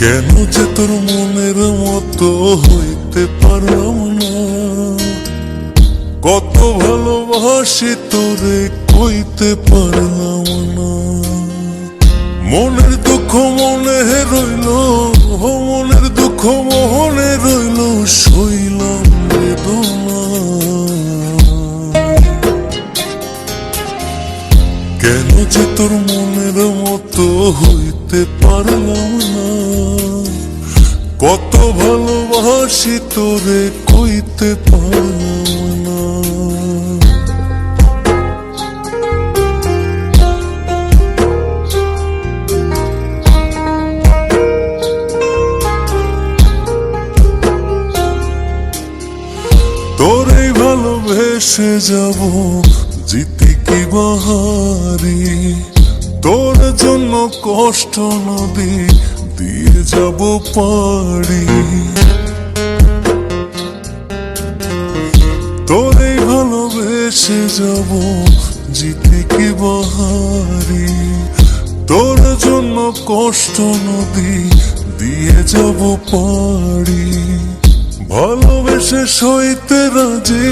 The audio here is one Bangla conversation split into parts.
কেন যে তোর মনের মতো হইতে পারলাম না, কত ভালোবাসি তোরে কইতে পারলাম না। মনের দুঃখ মনে রইল, মনের দুঃখ মনে রইল, সইলাম বেদনা। কেন যে তোর মনের মতো হইতে পারলাম না, কত ভালোবাসি তোরে কইতে পারলাম না। তোরে ভালোবেসে যাব জিতে কি বাহারি, তোর জন্য কষ্ট নদী দিয়ে যাব পাড়ি। তোরে ভালোবেসে যাব জিতে কি বাহারি, তোর জন্য কষ্ট নদী দিয়ে যাব পাড়ি। ভালোবেসে সইতে রাজি,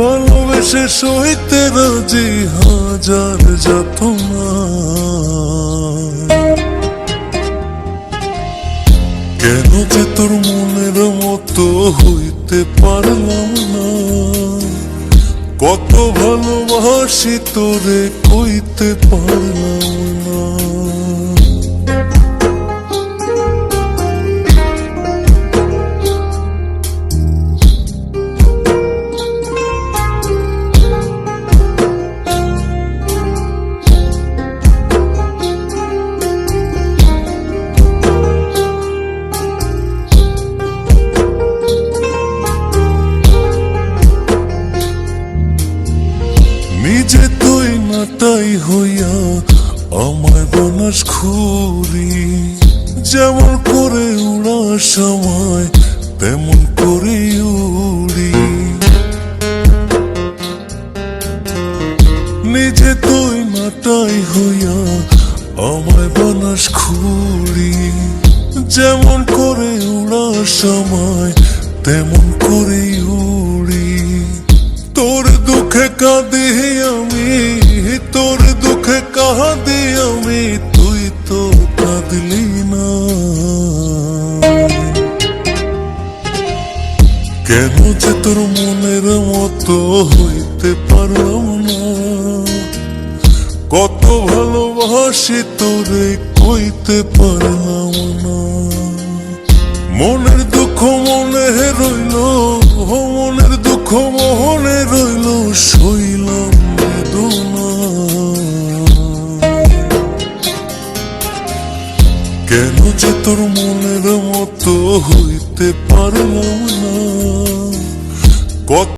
ভালোবেসে সইতে রাজি, হাজার যাতনা। কেন যে তোর মনের মতো হইতে পারলাম না, কত ভালোবাসি তোরে কইতে পারলাম না। নিজে তুই নাটাই হইয়া আমায় বানাস খুরি, যেমন করে উড়ার সময় তেমন করে উড়ি। নিজে তুই নাটাই হইয়া আমায় বানাস খুরি, যেমন করে উড়ার সময় তেমন করে উড়ি। তোর দুঃখে কাঁদি আমি, তোর দুঃখে কাঁদি আমি, তুই তো কাঁদলি না। কেন যে তোর মনের মতো হইতে পারলাম না, কত ভালোবাসি তোরে কইতে পারলাম না। মনের দুঃখ মনে রইল, মনের দুঃখ মনে রইল, সইলাম বেদনা। কেন যে তোর মনের মতো হইতে পারলাম না, কত